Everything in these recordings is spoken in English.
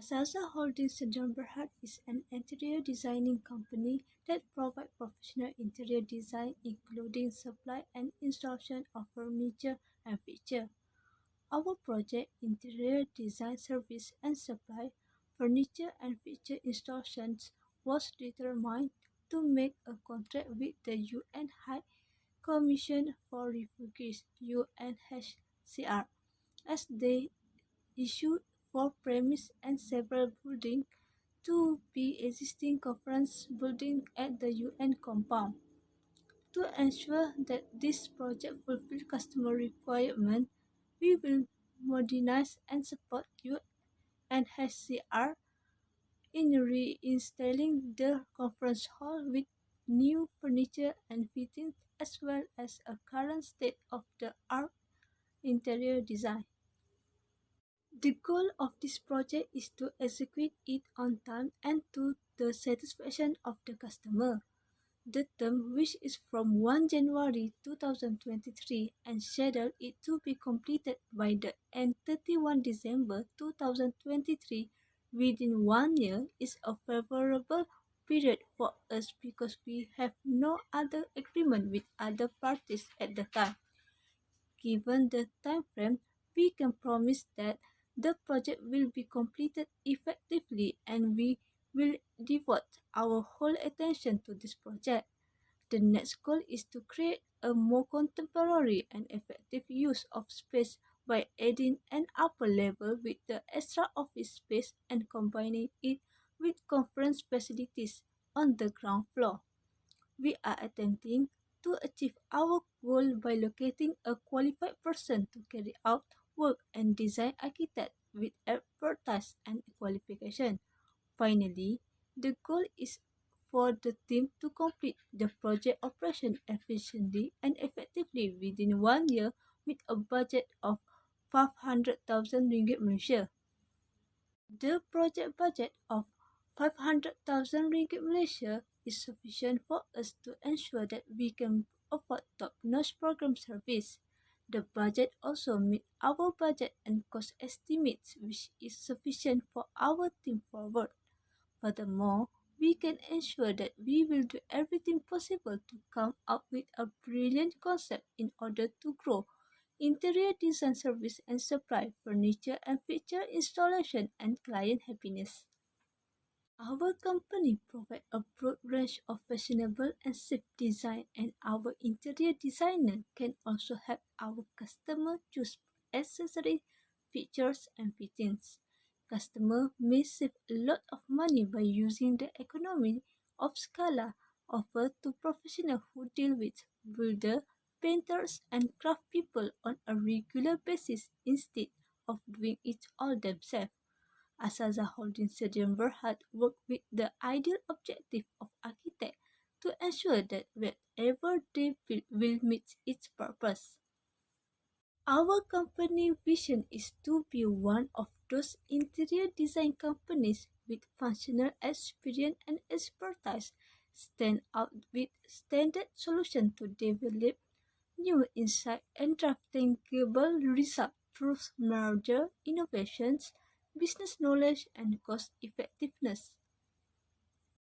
ASAZA Holdings Berhad is an interior designing company that provides professional interior design including supply and installation of furniture and furniture. Our project interior design service and supply furniture and furniture installations was determined to make a contract with the UN High Commission for Refugees (UNHCR) as they issued 4 premises and several buildings to be existing conference buildings at the UN compound. To ensure that this project fulfills customer requirements, we will modernize and support UNHCR in reinstalling the conference hall with new furniture and fittings as well as a current state-of-the-art interior design. The goal of this project is to execute it on time and to the satisfaction of the customer. The term, which is from 1 January 2023 and scheduled it to be completed by the end 31 December 2023 within 1 year, is a favorable period for us because we have no other agreement with other parties at the time. Given the time frame, we can promise that the project will be completed effectively and we will devote our whole attention to this project. The next goal is to create a more contemporary and effective use of space by adding an upper level with the extra office space and combining it with conference facilities on the ground floor. We are attempting to achieve our goal by locating a qualified person to carry out work and design architect with expertise and qualification. Finally, the goal is for the team to complete the project operation efficiently and effectively within 1 year with a budget of 500,000 ringgit Malaysia. The project budget of 500,000 ringgit Malaysia is sufficient for us to ensure that we can afford top-notch program service. The budget also meets our budget and cost estimates, which is sufficient for our team forward. Furthermore, we can ensure that we will do everything possible to come up with a brilliant concept in order to grow interior design service and supply furniture and furniture installation and client happiness. Our company provides a broad range of fashionable and safe design, and our interior designer can also help our customer choose accessories, features, and fittings. Customer may save a lot of money by using the economy of scala offered to professionals who deal with builders, painters, and craft people on a regular basis instead of doing it all themselves. ASAZA Holdings Berhad work with the ideal objective of architect to ensure that whatever they build will meet its purpose. Our company vision is to be one of those interior design companies with functional experience and expertise stand out with standard solutions to develop new insight and drive tangible results through merger, innovations, business knowledge, and cost effectiveness.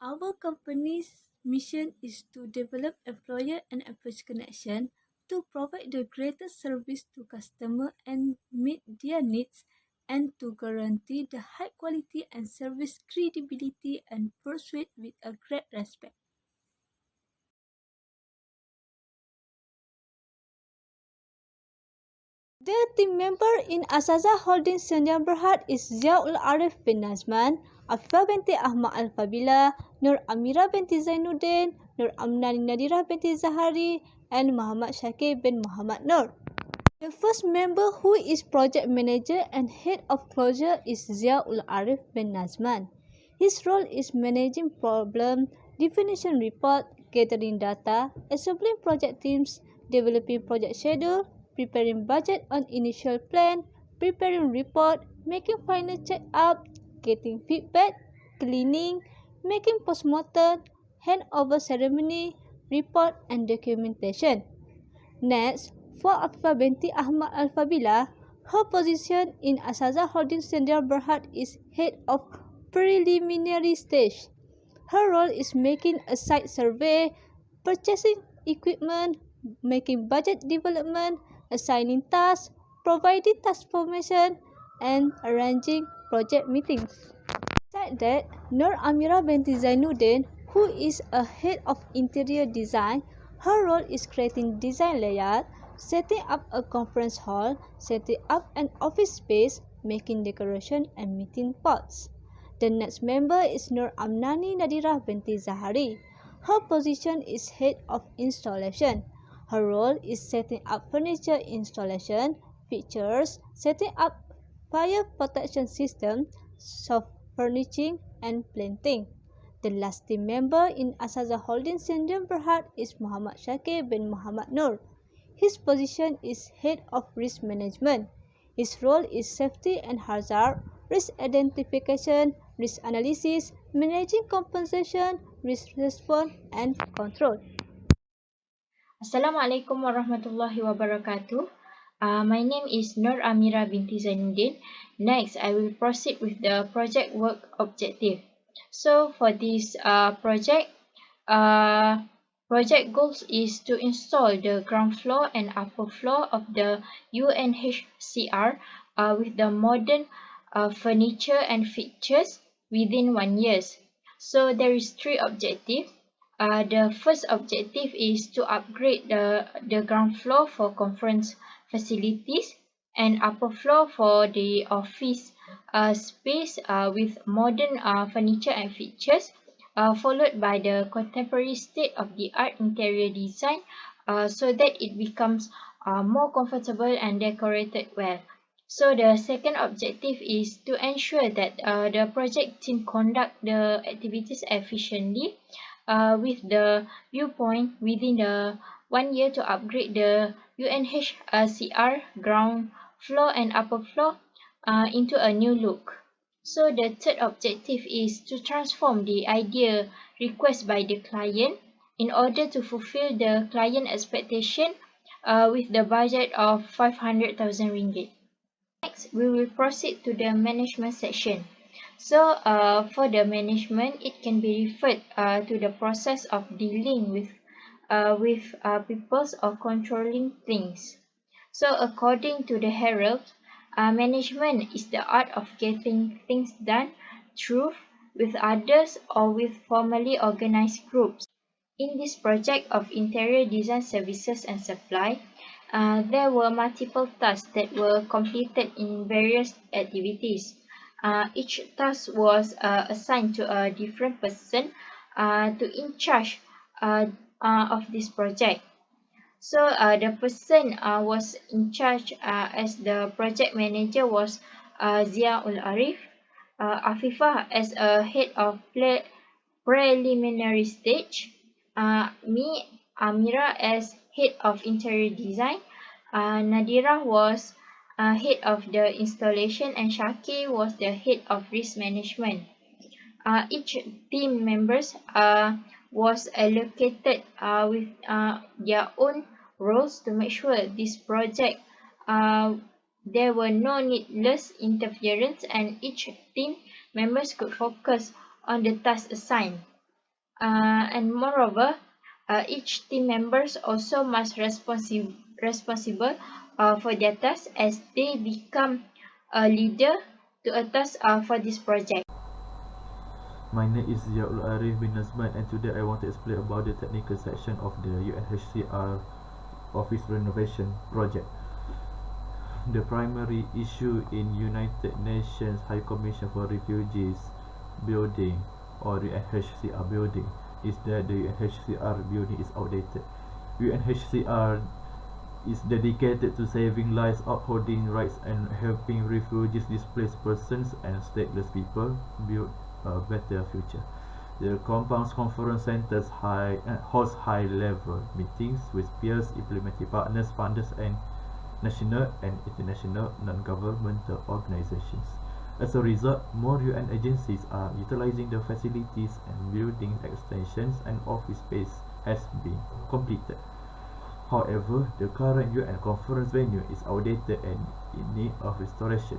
Our company's mission is to develop employer and employee connection to provide the greatest service to customers and meet their needs and to guarantee the high quality and service credibility and pursuit with a great respect. The team member in ASAZA Holdings Berhad is Ul-Ariff bin Nazman, Afifah binti Ahmad Al-Fabila, Nur Amira binti Zainuddin, Nur Amnani Nadira binti Zahari, and Muhammad Shakir bin Muhammad Nur. The first member, who is project manager and head of closure, is Ul-Ariff bin Nazman. His role is managing problem definition report, gathering data, assembling project teams, developing project schedule, preparing budget on initial plan, preparing report, making final check-up, getting feedback, cleaning, making postmortem, handover ceremony, report and documentation. Next, for Afifah binti Ahmad Al-Fabila, Her position in ASAZA Holding Center Berhad is head of preliminary stage. Her role is making a site survey, purchasing equipment, making budget development, assigning tasks, providing task formation, and arranging project meetings. Besides that, Nur Amira binti Zainuddin, who is a head of interior design, her role is creating design layout, setting up a conference hall, setting up an office space, making decoration and meeting spots. The next member is Nur Amnani Nadira binti Zahari. Her position is head of installation. Her role is setting up furniture installation, features, setting up fire protection system, soft furnishing, and planting. The last team member in ASAZA Holding Center Berhad is Muhammad Shakir bin Muhammad Nur. His position is head of risk management. His role is safety and hazard, risk identification, risk analysis, managing compensation, risk response, and control. Assalamualaikum warahmatullahi wabarakatuh. My name is Nur Amira binti Zainuddin. Next, I will proceed with the project work objective. So for this project goals is to install the ground floor and upper floor of the UNHCR with the modern furniture and features within 1 year. So there is 3 objectives. The first objective is to upgrade the ground floor for conference facilities and upper floor for the office space with modern furniture and features, followed by the contemporary state-of-the-art interior design so that it becomes more comfortable and decorated well. So the second objective is to ensure that the project team conduct the activities efficiently with the viewpoint within the 1 year to upgrade the UNHCR ground floor and upper floor into a new look. So the third objective is to transform the idea request by the client in order to fulfill the client expectation with the budget of 500,000 ringgit. Next, we will proceed to the management section. So for the management, it can be referred to the process of dealing with people or controlling things. So according to the Herald, management is the art of getting things done through with others or with formally organized groups. In this project of interior design services and supply, there were multiple tasks that were completed in various activities. Each task was assigned to a different person to in charge of this project. So the person was in charge as the project manager was Zia Ul-Ariff, Afifah as a head of preliminary stage, me, Amira as head of interior design, Nadira was head of the installation, and Shaki was the head of risk management. Each team members was allocated with their own roles to make sure this project there were no needless interference and each team members could focus on the task assigned. And moreover, each team members also must responsible for their task as they become a leader to a task for this project. My name is Ul-Ariff bin Nazman, and today I want to explain about the technical section of the UNHCR office renovation project. The primary issue in United Nations High Commission for Refugees building or the UNHCR building is that the UNHCR building is outdated. UNHCR is dedicated to saving lives, upholding rights, and helping refugees, displaced persons, and stateless people build a better future. The compound's conference centers hosts high-level meetings with peers, implementing partners, funders, and national and international non-governmental organizations. As a result, more UN agencies are utilizing the facilities and building extensions and office space has been completed. However, the current UN conference venue is outdated and in need of restoration.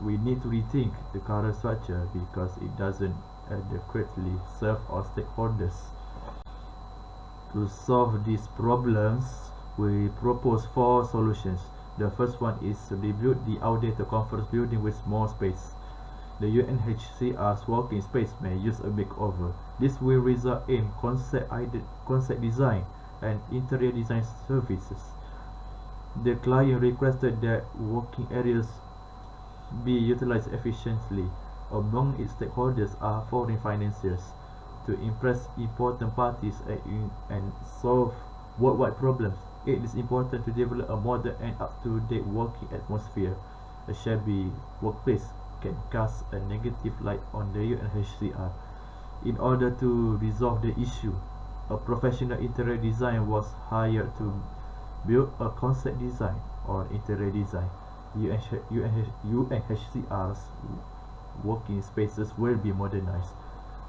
We need to rethink the current structure because it doesn't adequately serve our stakeholders. To solve these problems, we propose 4 solutions. The first one is to rebuild the outdated conference building with more space. The UNHCR's working space may use a makeover. This will result in concept design and interior design services. The client requested that working areas be utilized efficiently. Among its stakeholders are foreign financiers. To impress important parties and solve worldwide problems, it is important to develop a modern and up-to-date working atmosphere. A shabby workplace can cast a negative light on the UNHCR. In order to resolve the issue, a professional interior designer was hired to build a concept design or interior design. UNHCR's working spaces will be modernized.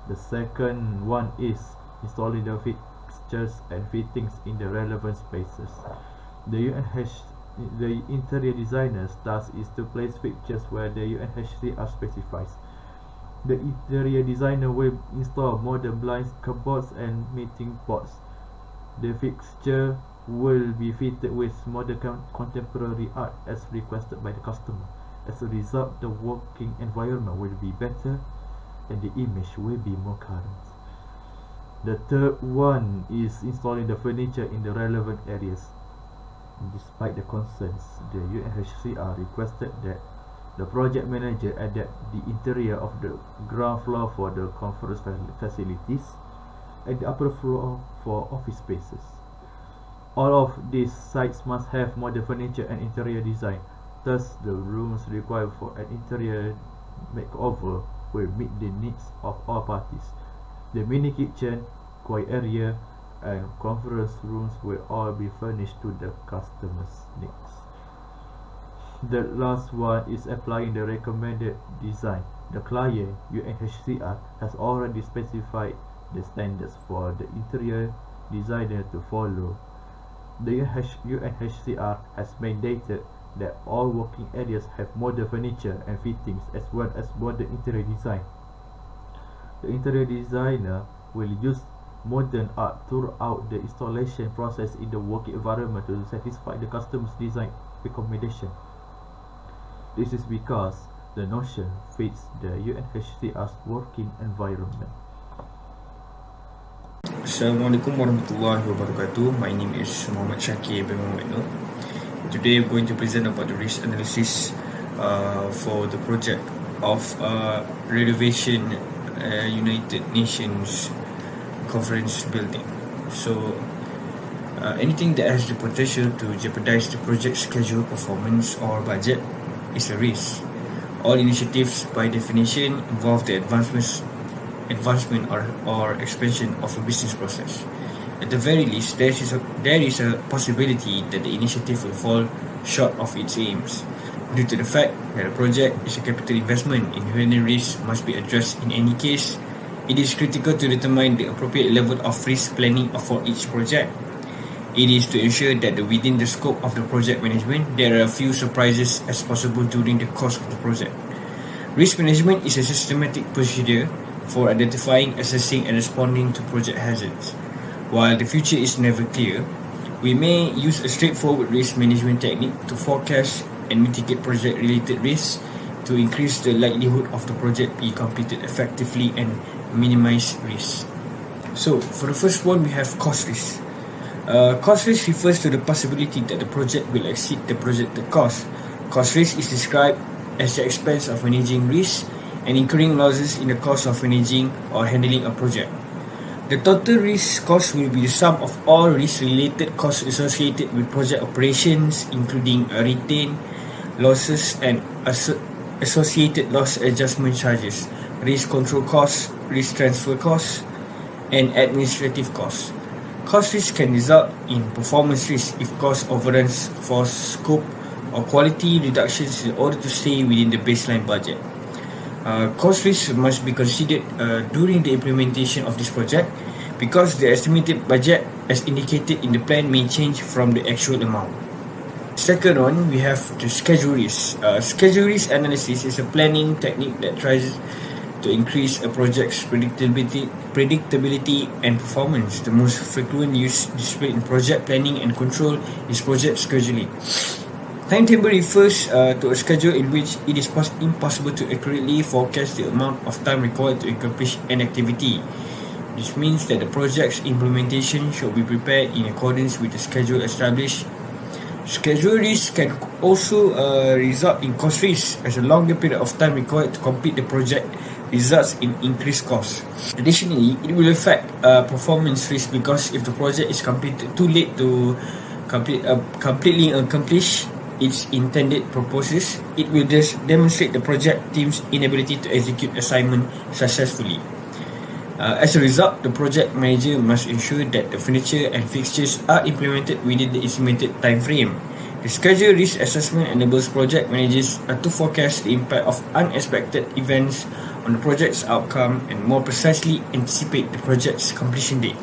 The second one is installing the fixtures and fittings in the relevant spaces. The interior designer's task is to place fixtures where the UNHCR specifies. The interior designer will install modern blinds, cupboards, and meeting pods. The fixture will be fitted with modern contemporary art as requested by the customer. As a result, the working environment will be better and the image will be more current. The third one is installing the furniture in the relevant areas. Despite the concerns, the UNHCR requested that the project manager adapt the interior of the ground floor for the conference facilities and the upper floor for office spaces. All of these sites must have modern furniture and interior design. Thus, the rooms required for an interior makeover will meet the needs of all parties. The mini kitchen, quiet area, and conference rooms will all be furnished to the customer's needs. The last one is applying the recommended design. The client, UNHCR, has already specified the standards for the interior designer to follow. The UNHCR has mandated that all working areas have modern furniture and fittings as well as modern interior design. The interior designer will use modern art throughout the installation process in the working environment to satisfy the customer's design recommendation. This is because the notion fits the UNHCR's working environment. Assalamualaikum warahmatullahi wabarakatuh. My name is Muhammad Shakir bin Muhammad Nur. Today I'm going to present about the risk analysis for the project of renovation United Nations conference building. So anything that has the potential to jeopardize the project schedule, performance or budget is a risk. All initiatives by definition involve the advancement or expansion of a business process. At the very least, there is a possibility that the initiative will fall short of its aims. Due to the fact that a project is a capital investment, inherent risks must be addressed in any case. It is critical to determine the appropriate level of risk planning for each project. It is to ensure that within the scope of the project management, there are a few surprises as possible during the course of the project. Risk management is a systematic procedure for identifying, assessing and responding to project hazards. While the future is never clear, we may use a straightforward risk management technique to forecast and mitigate project-related risks to increase the likelihood of the project be completed effectively and minimize risks. So, for the first one, we have cost risk. Cost risk refers to the possibility that the project will exceed the projected cost. Cost risk is described as the expense of managing risk and incurring losses in the cost of managing or handling a project. The total risk cost will be the sum of all risk-related costs associated with project operations, including retained losses and associated loss adjustment charges, risk control costs, risk transfer costs, and administrative costs. Cost risk can result in performance risk if cost overruns for scope or quality reductions in order to stay within the baseline budget. Cost risk must be considered during the implementation of this project because the estimated budget as indicated in the plan may change from the actual amount. Second one, we have the schedule risk. Schedule risk analysis is a planning technique that tries to increase a project's predictability and performance. The most frequent use displayed in project planning and control is project scheduling. Timetable refers to a schedule in which it is impossible to accurately forecast the amount of time required to accomplish an activity. This means that the project's implementation should be prepared in accordance with the schedule established. Schedule risk can also result in cost risk, as a longer period of time required to complete the project results in increased costs. Additionally, it will affect performance risk because if the project is completed too late to completely accomplish its intended purposes, it will demonstrate the project team's inability to execute assignment successfully. As a result, the project manager must ensure that the furniture and fixtures are implemented within the estimated time frame. The schedule risk assessment enables project managers to forecast the impact of unexpected events on the project's outcome and more precisely anticipate the project's completion date.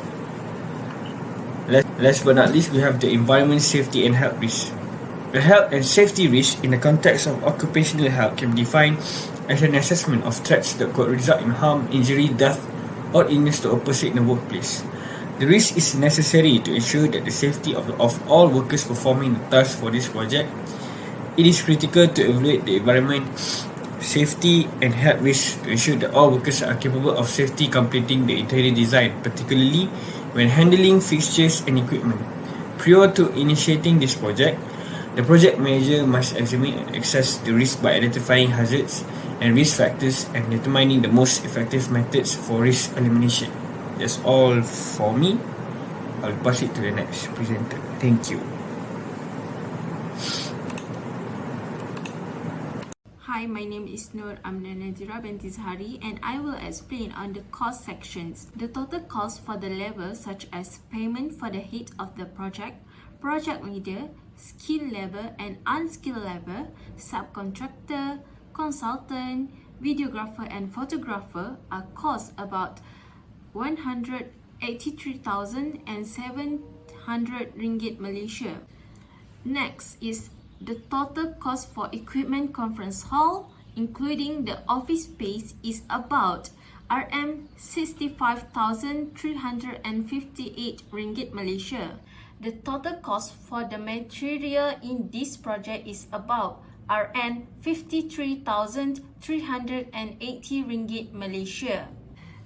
Last but not least, we have the environment, safety and health risk. The health and safety risk in the context of occupational health can be defined as an assessment of threats that could result in harm, injury, death, or illness to a person in the workplace. The risk is necessary to ensure that the safety of all workers performing the task for this project. It is critical to evaluate the environment, safety, and health risks to ensure that all workers are capable of safely completing the interior design, particularly when handling fixtures and equipment. Prior to initiating this project, the project manager must examine and assess the risk by identifying hazards and risk factors and determining the most effective methods for risk elimination. That's all for me. I'll pass it to the next presenter. Thank you. Hi, my name is Nur Amna Nazira binti Zahari and I will explain on the cost sections. The total cost for the level such as payment for the head of the project leader, skill level and unskilled level, subcontractor, consultant, videographer and photographer are cost about 183,700 ringgit Malaysia. Next is the total cost for equipment conference hall, including the office space, is about RM 65,358 ringgit Malaysia. The total cost for the material in this project is about RM 53,380 ringgit Malaysia.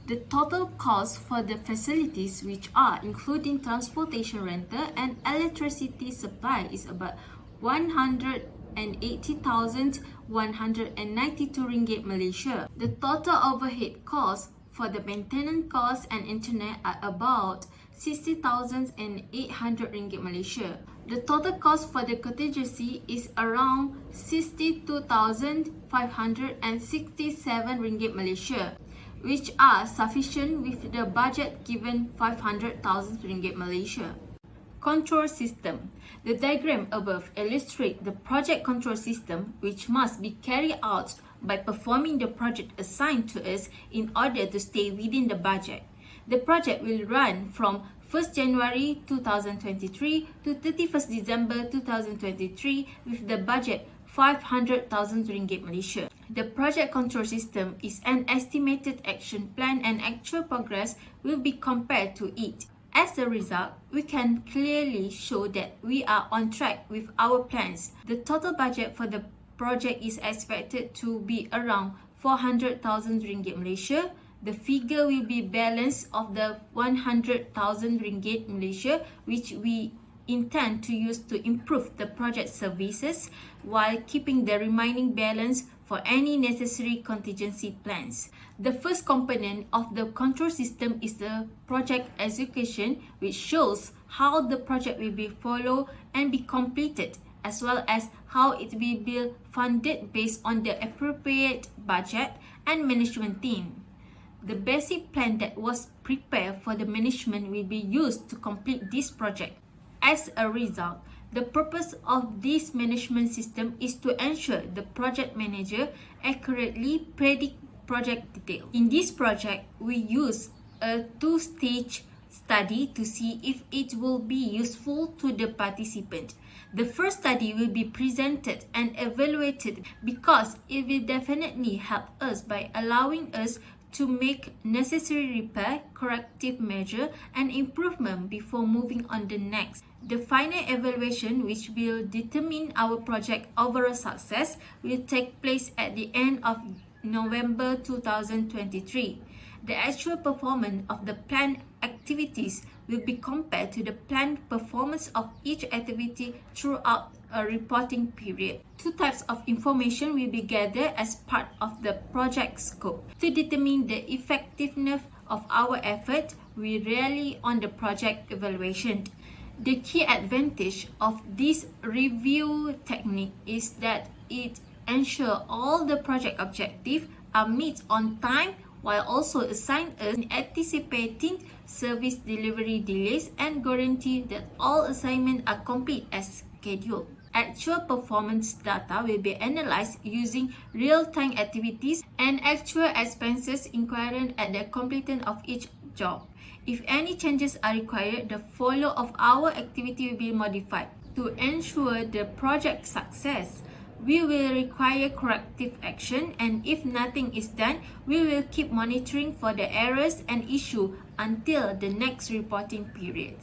The total cost for the facilities, which are including transportation rental and electricity supply, is about 180,192 ringgit Malaysia. The total overhead cost for the maintenance cost and internet are about 60,800 ringgit Malaysia. The total cost for the contingency is around 62,567 ringgit Malaysia, which are sufficient with the budget given 500,000 ringgit Malaysia. Control system. The diagram above illustrates the project control system, which must be carried out by performing the project assigned to us in order to stay within the budget. The project will run from 1st January 2023 to 31st December 2023 with the budget 500,000 ringgit Malaysia. The project control system is an estimated action plan and actual progress will be compared to it. As a result, we can clearly show that we are on track with our plans. The total budget for the project is expected to be around 400,000 ringgit Malaysia. The figure will be balance of the 100,000 ringgit Malaysia, which we intend to use to improve the project services while keeping the remaining balance for any necessary contingency plans. The first component of the control system is the project execution, which shows how the project will be followed and be completed, as well as how it will be funded based on the appropriate budget and management team. The basic plan that was prepared for the management will be used to complete this project. As a result, the purpose of this management system is to ensure the project manager accurately predict project detail. In this project, we use a two-stage study to see if it will be useful to the participant. The first study will be presented and evaluated because it will definitely help us by allowing us to make necessary repair, corrective measure and improvement before moving on the next. The final evaluation, which will determine our project overall success, will take place at the end of November 2023. The actual performance of the planned activities will be compared to the planned performance of each activity throughout a reporting period. Two types of information will be gathered as part of the project scope. To determine the effectiveness of our effort, we rely on the project evaluation. The key advantage of this review technique is that it ensures all the project objectives are met on time, while also assign us anticipating service delivery delays and guarantee that all assignments are complete as scheduled. Actual performance data will be analyzed using real-time activities and actual expenses incurred at the completion of each job. If any changes are required, the follow of our activity will be modified. To ensure the project success, we will require corrective action, and if nothing is done, we will keep monitoring for the errors and issues until the next reporting period.